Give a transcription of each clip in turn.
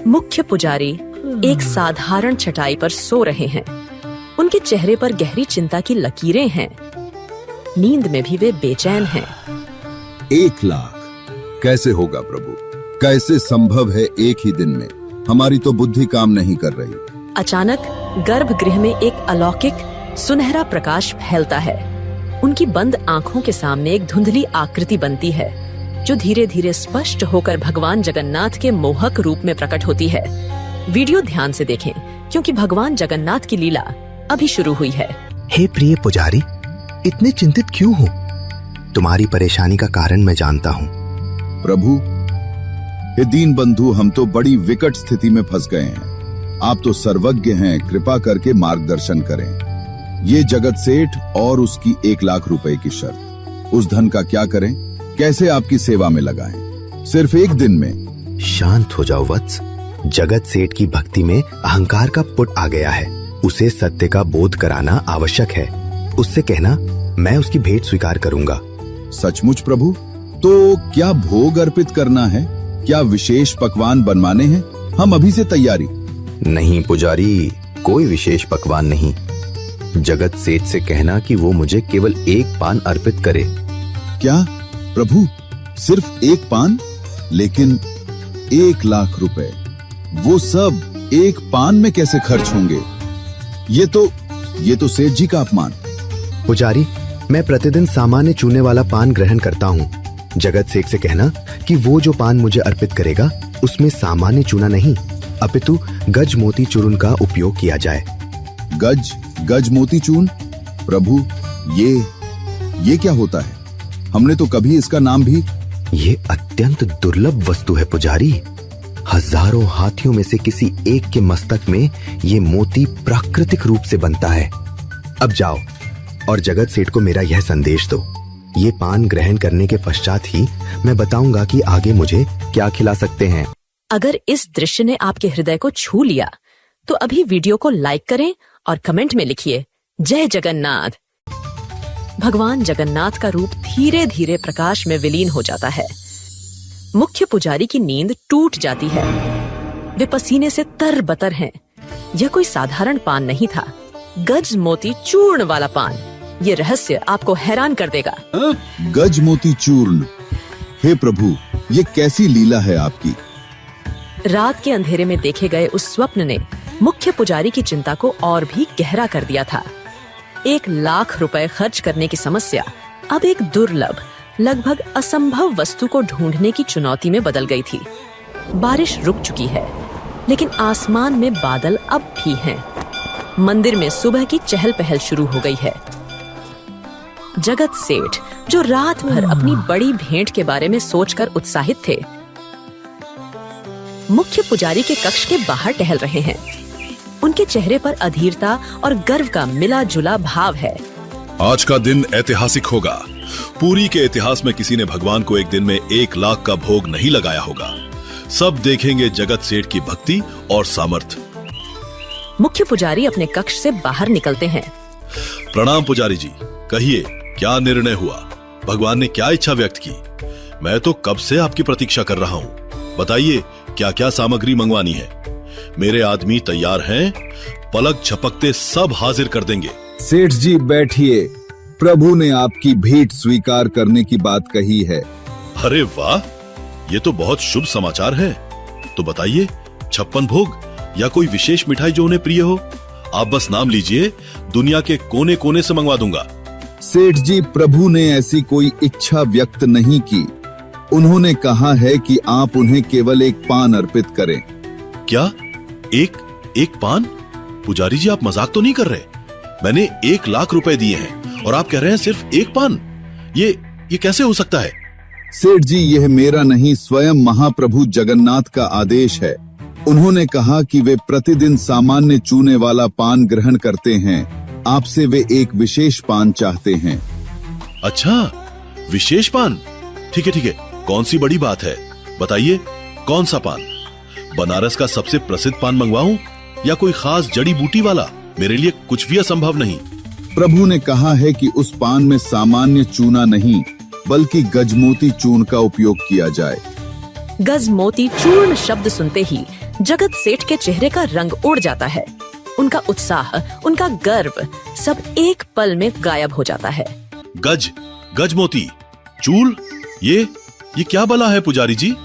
मुख्य पुजारी एक साधारण चटाई पर सो रहे हैं। उनके चेहरे पर गहरी चिंता की लकीरें हैं। नींद में भी वे बेचैन हैं। 1 लाख कैसे होगा प्रभु? कैसे संभव है एक ही दिन में? हमारी तो बुद्धि काम नहीं कर रही। अचानक गर्भगृह में एक अलौकिक सुनहरा प्रकाश फैलता है। उनकी बंद आंखों के सामने एक धुंधली आकृति बनती है, जो धीरे धीरे स्पष्ट होकर भगवान जगन्नाथ के मोहक रूप में प्रकट होती है। वीडियो ध्यान से देखें, क्योंकि भगवान जगन्नाथ की लीला अभी शुरू हुई है। हे प्रिय पुजारी, इतने चिंतित क्यों हो? तुम्हारी परेशानी का कारण मैं जानता हूँ। प्रभु, हे दीन बंधु, हम तो बड़ी विकट स्थिति में फंस गए हैं। आप तो सर्वज्ञ हैं, कृपा करके मार्गदर्शन करें। ये जगत सेठ और उसकी 1 लाख रुपए की शर्त, उस धन का क्या करें? कैसे आपकी सेवा में लगाएं? सिर्फ 1 दिन में। शांत हो जाओ वत्स। जगत सेठ की भक्ति में अहंकार का पुट आ गया है। उसे सत्य का बोध कराना आवश्यक है। उससे कहना, मैं उसकी भेंट स्वीकार करूंगा। सचमुच प्रभु? तो क्या भोग अर्पित करना है? क्या विशेष पकवान बनवाने हैं? हम अभी से तैयारी। नहीं पुजारी, कोई विशेष पकवान नहीं। जगत सेठ से कहना कि वो मुझे केवल 1 पान अर्पित करे। क्या प्रभु, सिर्फ 1 पान? लेकिन 1 लाख रुपए, वो सब 1 पान में कैसे खर्च होंगे? ये तो सेठ जी का अपमान। पुजारी, मैं प्रतिदिन सामान्य चूने वाला पान ग्रहण करता हूँ। जगत सेठ से कहना कि वो जो पान मुझे अर्पित करेगा उसमें सामान्य चूना नहीं, अपितु गज मोती चूर्ण का उपयोग किया जाए। गज मोती चूर्ण? प्रभु, ये क्या होता है? हमने तो कभी इसका नाम भी। ये अत्यंत दुर्लभ वस्तु है पुजारी। हजारों हाथियों में से किसी एक के मस्तक में ये मोती प्राकृतिक रूप से बनता है। अब जाओ और जगत सेठ को मेरा यह संदेश दो। ये पान ग्रहण करने के पश्चात ही मैं बताऊंगा कि आगे मुझे क्या खिला सकते हैं। अगर इस दृश्य ने आपके हृदय को छू लिया तो अभी वीडियो को लाइक करें और कमेंट में लिखिए, जय जगन्नाथ। भगवान जगन्नाथ का रूप धीरे धीरे प्रकाश में विलीन हो जाता है। मुख्य पुजारी की नींद टूट जाती है। वे पसीने से तरबतर हैं। यह कोई साधारण पान नहीं था, गज मोती चूर्ण वाला पान। ये रहस्य आपको हैरान कर देगा। गज मोती चूर्ण? हे प्रभु, ये कैसी लीला है आपकी? रात के अंधेरे में देखे गए उस स्वप्न ने मुख्य पुजारी की चिंता को और भी गहरा कर दिया था। 1 लाख रुपए खर्च करने की समस्या अब एक दुर्लभ, लगभग असंभव वस्तु को ढूंढने की चुनौती में बदल गई थी। बारिश रुक चुकी है, लेकिन आसमान में बादल अब भी हैं। मंदिर में सुबह की चहल पहल शुरू हो गई है। जगत सेठ, जो रात भर अपनी बड़ी भेंट के बारे में सोचकर उत्साहित थे, मुख्य पुजारी के कक्ष के बाहर टहल रहे हैं। उनके चेहरे पर अधीरता और गर्व का मिला जुला भाव है। आज का दिन ऐतिहासिक होगा। पुरी के इतिहास में किसी ने भगवान को एक दिन में 1 लाख का भोग नहीं लगाया होगा। सब देखेंगे जगत सेठ की भक्ति और सामर्थ्य। मुख्य पुजारी अपने कक्ष से बाहर निकलते हैं। प्रणाम पुजारी जी, कहिए क्या निर्णय हुआ? भगवान ने क्या इच्छा व्यक्त की? मैं तो कब से आपकी प्रतीक्षा कर रहा हूँ। बताइए क्या क्या सामग्री मंगवानी है? मेरे आदमी तैयार हैं, पलक झपकते सब हाजिर कर देंगे। सेठ जी बैठिए, प्रभु ने आपकी भेंट स्वीकार करने की बात कही है। अरे वाह, ये तो बहुत शुभ समाचार है। तो बताइए, 56 भोग या कोई विशेष मिठाई जो उन्हें प्रिय हो? आप बस नाम लीजिए, दुनिया के कोने कोने से मंगवा दूंगा। सेठ जी, प्रभु ने ऐसी कोई इच्छा व्यक्त नहीं की। उन्होंने कहा है कि आप उन्हें केवल 1 पान अर्पित करें। क्या? एक पान? पुजारी जी, आप मजाक तो नहीं कर रहे? मैंने 1 लाख रुपए दिए हैं और आप कह रहे हैं सिर्फ 1 पान? ये कैसे हो सकता है? सेठ जी, यह मेरा नहीं, स्वयं महाप्रभु जगन्नाथ का आदेश है। उन्होंने कहा कि वे प्रतिदिन सामान्य चूने वाला पान ग्रहण करते हैं। आपसे वे एक विशेष पान चाहते हैं। अच्छा, विशेष पान? ठीक है, कौन सी बड़ी बात है? बताइए, कौन सा पान? बनारस का सबसे प्रसिद्ध पान मंगवाऊं या कोई खास जड़ी बूटी वाला? मेरे लिए कुछ भी असंभव नहीं। प्रभु ने कहा है कि उस पान में सामान्य चूना नहीं, बल्कि गजमोती चूर्ण का उपयोग किया जाए। गज मोती चूर्ण शब्द सुनते ही जगत सेठ के चेहरे का रंग उड़ जाता है। उनका उत्साह, उनका गर्व सब एक पल में गायब हो जाता है। गज मोती चूल, ये क्या बला है पुजारी जी?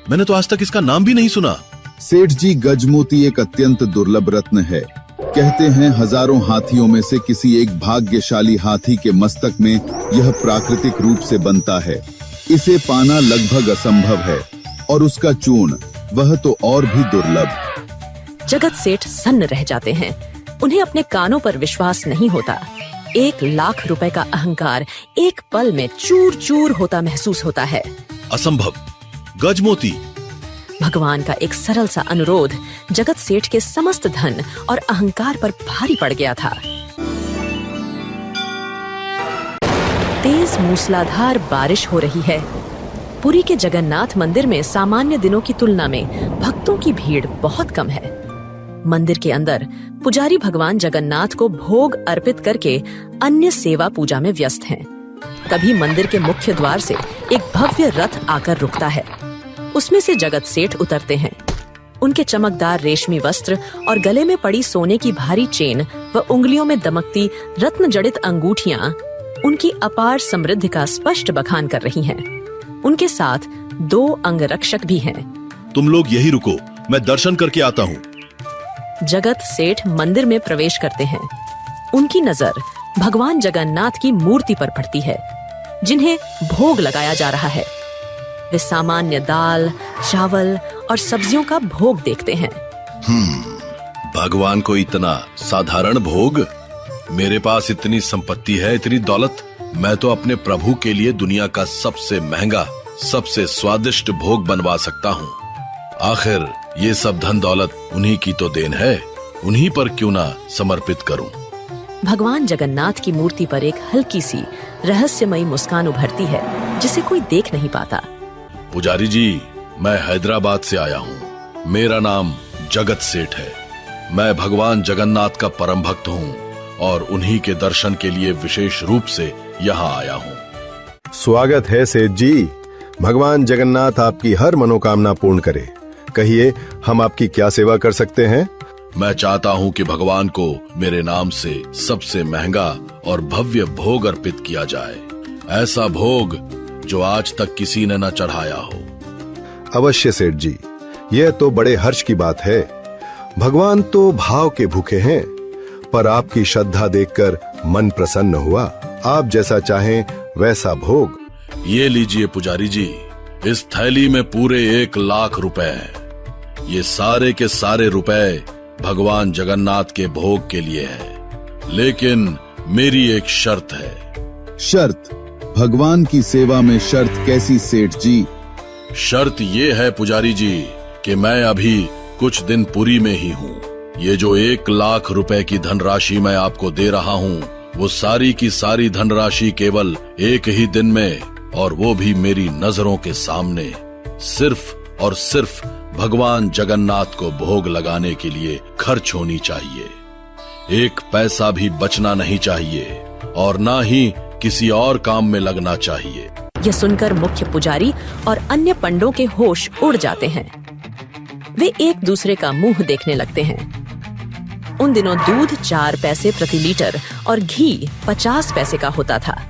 मैंने तो आज तक इसका नाम भी नहीं सुना। सेठ जी, गजमोती एक अत्यंत दुर्लभ रत्न है। कहते हैं हजारों हाथियों में से किसी एक भाग्यशाली हाथी के मस्तक में यह प्राकृतिक रूप से बनता है। इसे पाना लगभग असंभव है और उसका चूर्ण वह तो और भी दुर्लभ। जगत सेठ सन्न रह जाते हैं। उन्हें अपने कानों पर विश्वास नहीं होता। 1 लाख रुपए का अहंकार एक पल में चूर चूर होता महसूस होता है। असंभव, गजमोती। भगवान का एक सरल सा अनुरोध जगत सेठ के समस्त धन और अहंकार पर भारी पड़ गया था। तेज मूसलाधार बारिश हो रही है। पुरी के जगन्नाथ मंदिर में सामान्य दिनों की तुलना में भक्तों की भीड़ बहुत कम है। मंदिर के अंदर पुजारी भगवान जगन्नाथ को भोग अर्पित करके अन्य सेवा पूजा में व्यस्त हैं। तभी मंदिर के मुख्य द्वार से एक भव्य रथ आकर रुकता है। उसमें से जगत सेठ उतरते हैं। उनके चमकदार रेशमी वस्त्र और गले में पड़ी सोने की भारी चेन व उंगलियों में दमकती रत्न जड़ित अंगूठियां उनकी अपार समृद्धि का स्पष्ट बखान कर रही हैं। उनके साथ 2 अंगरक्षक भी हैं। तुम लोग यही रुको, मैं दर्शन करके आता हूँ। जगत सेठ मंदिर में प्रवेश करते हैं। उनकी नजर भगवान जगन्नाथ की मूर्ति पर पड़ती है, जिन्हें भोग लगाया जा रहा है। वे सामान्य दाल, चावल और सब्जियों का भोग देखते हैं। भगवान को इतना साधारण भोग? मेरे पास इतनी संपत्ति है, इतनी दौलत, मैं तो अपने प्रभु के लिए दुनिया का सबसे महंगा, सबसे स्वादिष्ट भोग बनवा सकता हूँ। आखिर ये सब धन दौलत उन्हीं की तो देन है, उन्हीं पर क्यों ना समर्पित करूं। भगवान जगन्नाथ की मूर्ति पर एक हल्की सी रहस्यमयी मुस्कान उभरती है, जिसे कोई देख नहीं पाता। पुजारी जी, मैं हैदराबाद से आया हूँ। मेरा नाम जगत सेठ है। मैं भगवान जगन्नाथ का परम भक्त हूँ और उन्हीं के दर्शन के लिए विशेष रूप से यहाँ आया हूँ। स्वागत है सेठ जी। भगवान जगन्नाथ आपकी हर मनोकामना पूर्ण करे। कहिए, हम आपकी क्या सेवा कर सकते हैं? मैं चाहता हूँ कि भगवान को मेरे नाम से सबसे महंगा और भव्य भोग अर्पित किया जाए। ऐसा भोग जो आज तक किसी ने न चढ़ाया हो। अवश्य सेठ जी, यह तो बड़े हर्ष की बात है। भगवान तो भाव के भूखे हैं, पर आपकी श्रद्धा देखकर मन प्रसन्न हुआ। आप जैसा चाहें वैसा भोग। ये लीजिए पुजारी जी, इस थैली में पूरे 1 लाख रुपए हैं। ये सारे के सारे रुपए भगवान जगन्नाथ के भोग के लिए है। लेकिन मेरी एक शर्त है। शर्त? भगवान की सेवा में शर्त कैसी सेठ जी? शर्त ये है पुजारी जी कि मैं अभी कुछ दिन पुरी में ही हूँ। ये जो 1 लाख रुपए की धनराशि मैं आपको दे रहा हूँ, वो सारी की सारी धनराशि केवल एक ही दिन में, और वो भी मेरी नजरों के सामने, सिर्फ और सिर्फ भगवान जगन्नाथ को भोग लगाने के लिए खर्च होनी चाहिए। 1 पैसा भी बचना नहीं चाहिए और ना ही किसी और काम में लगना चाहिए। यह सुनकर मुख्य पुजारी और अन्य पंडों के होश उड़ जाते हैं। वे एक दूसरे का मुंह देखने लगते हैं। उन दिनों दूध 4 पैसे प्रति लीटर और घी 50 पैसे का होता था।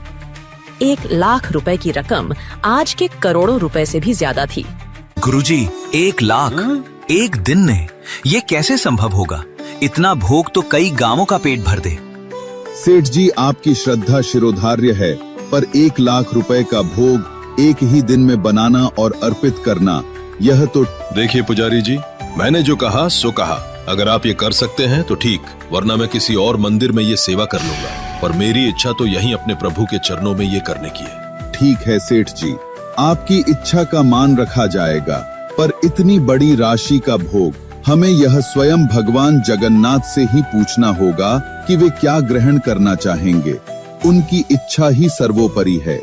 1 लाख रुपए की रकम आज के करोड़ों रुपए से भी ज्यादा थी। गुरुजी, 1 लाख एक दिन में, ये कैसे संभव होगा? इतना भोग तो कई गांवों का पेट भर दे। सेठ जी, आपकी श्रद्धा शिरोधार्य है, पर 1 लाख रुपए का भोग एक ही दिन में बनाना और अर्पित करना, यह तो। देखिए पुजारी जी, मैंने जो कहा सो कहा। अगर आप ये कर सकते हैं तो ठीक, वरना मैं किसी और मंदिर में ये सेवा कर लूंगा। पर मेरी इच्छा तो यहीं अपने प्रभु के चरणों में ये करने की है। ठीक है सेठ जी, आपकी इच्छा का मान रखा जाएगा, पर इतनी बड़ी राशि का भोग हमें यह स्वयं भगवान जगन्नाथ से ही पूछना होगा कि वे क्या ग्रहण करना चाहेंगे। उनकी इच्छा ही सर्वोपरि है।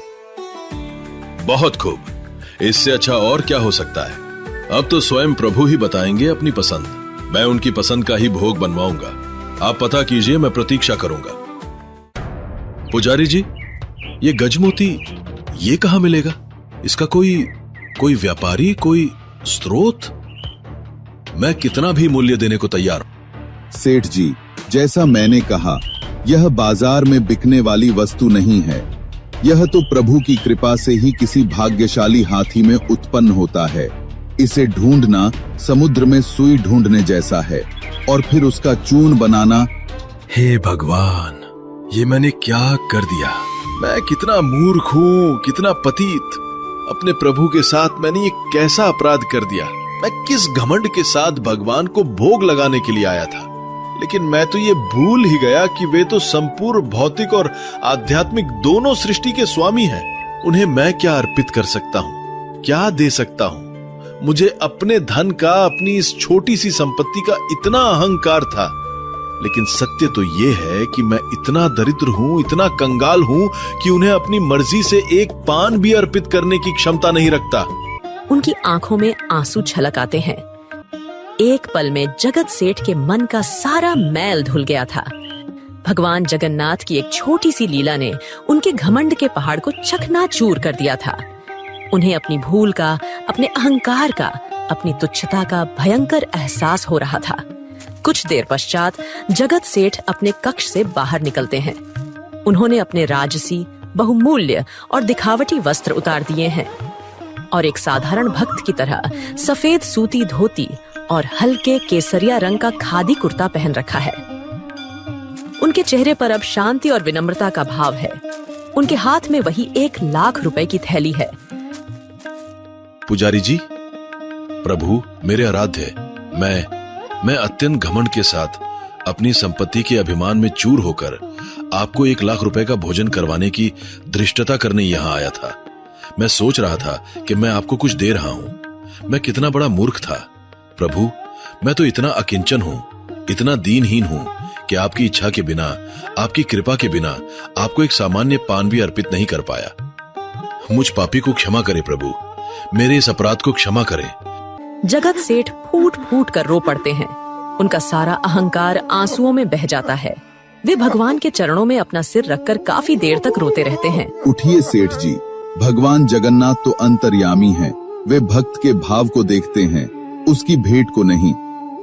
बहुत खूब, इससे अच्छा और क्या हो सकता है। अब तो स्वयं प्रभु ही बताएंगे अपनी पसंद। मैं उनकी पसंद का ही भोग बनवाऊंगा। आप पता कीजिए, मैं प्रतीक्षा करूंगा। पुजारी जी, ये गजमोती ये कहाँ मिलेगा? इसका कोई व्यापारी, कोई स्रोत? मैं कितना भी मूल्य देने को तैयार हूं। सेठ जी, जैसा मैंने कहा, यह बाजार में बिकने वाली वस्तु नहीं है। यह तो प्रभु की कृपा से ही किसी भाग्यशाली हाथी में उत्पन्न होता है। इसे ढूंढना समुद्र में सुई ढूंढने जैसा है, और फिर उसका चूर्ण बनाना। हे भगवान, ये मैंने क्या कर दिया? मैं कितना मूर्ख हूँ, कितना पतित। अपने प्रभु के साथ मैंने ये कैसा अपराध कर दिया? मैं किस घमंड के साथ भगवान को भोग लगाने के लिए आया था? लेकिन मैं तो ये भूल ही गया कि वे तो संपूर्ण भौतिक और आध्यात्मिक दोनों सृष्टि के स्वामी हैं। उन्हें मैं क्या अर्पित कर सकता हूँ, क्या दे सकता हूँ? मुझे अपने धन का, अपनी इस छोटी सी संपत्ति का इतना अहंकार था। लेकिन सत्य तो ये है कि मैं इतना दरिद्र हूं, इतना कंगाल हूं कि उन्हें अपनी मर्जी से एक पान भी अर्पित करने की क्षमता नहीं रखता। उनकी आंखों में आंसू छलक आते हैं। एक पल में जगत सेठ के मन का सारा मैल धुल गया था। भगवान जगन्नाथ की एक छोटी सी लीला ने उनके घमंड के पहाड़ को चकनाचूर कर दिया था। उन्हें अपनी भूल का, अपने अहंकार का, अपनी तुच्छता का भयंकर एहसास हो रहा था। कुछ देर पश्चात जगत सेठ अपने कक्ष से बाहर निकलते हैं। उन्होंने अपने राजसी, बहुमूल्य और दिखावटी वस्त्र उतार दिए हैं और एक साधारण भक्त की तरह सफेद सूती धोती और हल्के केसरिया रंग का खादी कुर्ता पहन रखा है। उनके चेहरे पर अब शांति और विनम्रता का भाव है। उनके हाथ में वही 1 लाख रुपए की थैली है। पुजारी जी, प्रभु मेरे आराध्य, मैं अत्यंत घमंड के साथ अपनी संपत्ति के अभिमान में चूर होकर आपको 1 लाख रुपए का भोजन करवाने की धृष्टता करने यहाँ आया था। मैं सोच रहा था कि मैं आपको कुछ दे रहा हूँ। मैं कितना बड़ा मूर्ख था। प्रभु, मैं तो इतना अकिंचन हूँ, इतना दीनहीन हूँ कि आपकी इच्छा के बिना, आपकी कृपा के बिना आपको एक सामान्य पान भी अर्पित नहीं कर पाया। मुझ पापी को क्षमा करे प्रभु, मेरे इस अपराध को क्षमा करें। जगत सेठ फूट फूट कर रो पड़ते हैं। उनका सारा अहंकार आंसुओं में बह जाता है। वे भगवान के चरणों में अपना सिर रखकर काफी देर तक रोते रहते हैं। उठिए सेठ जी, भगवान जगन्नाथ तो अंतर्यामी हैं। वे भक्त के भाव को देखते हैं, उसकी भेंट को नहीं।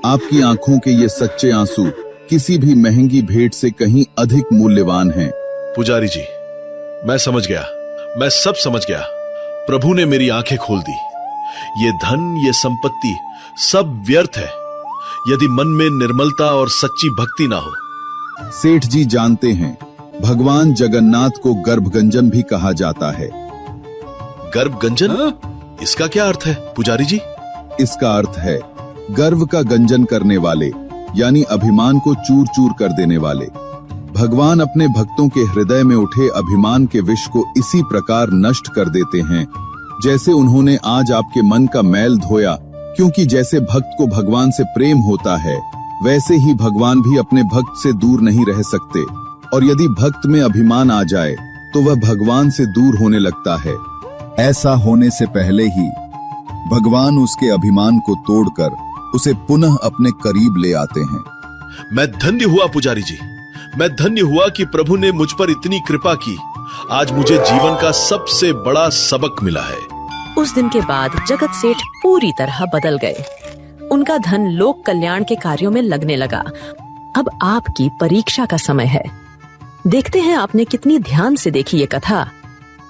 आपकी आंखों के ये सच्चे आंसू किसी भी महंगी भेंट से कहीं अधिक मूल्यवान हैं। पुजारी जी, मैं समझ गया, मैं सब समझ गया। प्रभु ने मेरी आंखें खोल दी। ये धन, ये संपत्ति सब व्यर्थ है यदि मन में निर्मलता और सच्ची भक्ति ना हो। सेठ जी जानते हैं, भगवान जगन्नाथ को गर्भगंजन भी कहा जाता है। गर्भगंजन? इसका क्या अर्थ है पुजारी जी? इसका अर्थ है गर्व का गंजन करने वाले, यानी अभिमान को चूर चूर कर देने वाले। भगवान अपने भक्तों के हृदय में उठे अभिमान के विष को इसी प्रकार नष्ट कर देते हैं, जैसे उन्होंने आज आपके मन का मैल धोया। क्योंकि जैसे भक्त को भगवान से प्रेम होता है, वैसे ही भगवान भी अपने भक्त से दूर नहीं रह सकते। और यदि भक्त में अभिमान आ जाए तो वह भगवान से दूर होने लगता है। ऐसा होने से पहले ही भगवान उसके अभिमान को तोड़कर उसे पुनः अपने करीब ले आते हैं। मैं धन्य हुआ पुजारी जी, मैं धन्य हुआ कि प्रभु ने मुझ पर इतनी कृपा की। आज मुझे जीवन का सबसे बड़ा सबक मिला है। उस दिन के बाद जगत सेठ पूरी तरह बदल गए। उनका धन लोक कल्याण के कार्यों में लगने लगा। अब आपकी परीक्षा का समय है। देखते हैं आपने कितनी ध्यान से देखी ये कथा।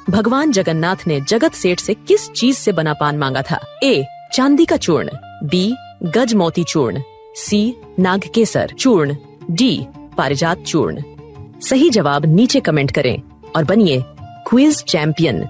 भगवान जगन्नाथ ने जगत सेठ से किस चीज से बना पान मांगा था? ए, चांदी का चूर्ण, बी, गज मोती चूर्ण, सी, नागकेसर चूर्ण, डी, पारिजात चूर्ण। सही जवाब नीचे कमेंट करें और बनिए क्विज चैंपियन।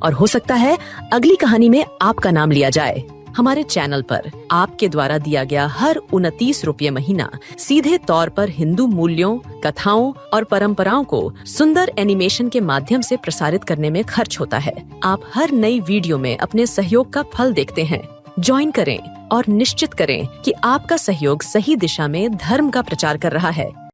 और हो सकता है अगली कहानी में आपका नाम लिया जाए। हमारे चैनल पर आपके द्वारा दिया गया हर 29 रुपये महीना सीधे तौर पर हिंदू मूल्यों, कथाओं और परंपराओं को सुंदर एनिमेशन के माध्यम से प्रसारित करने में खर्च होता है। आप हर नई वीडियो में अपने सहयोग का फल देखते हैं। ज्वाइन करें और निश्चित करें कि आपका सहयोग सही दिशा में धर्म का प्रचार कर रहा है।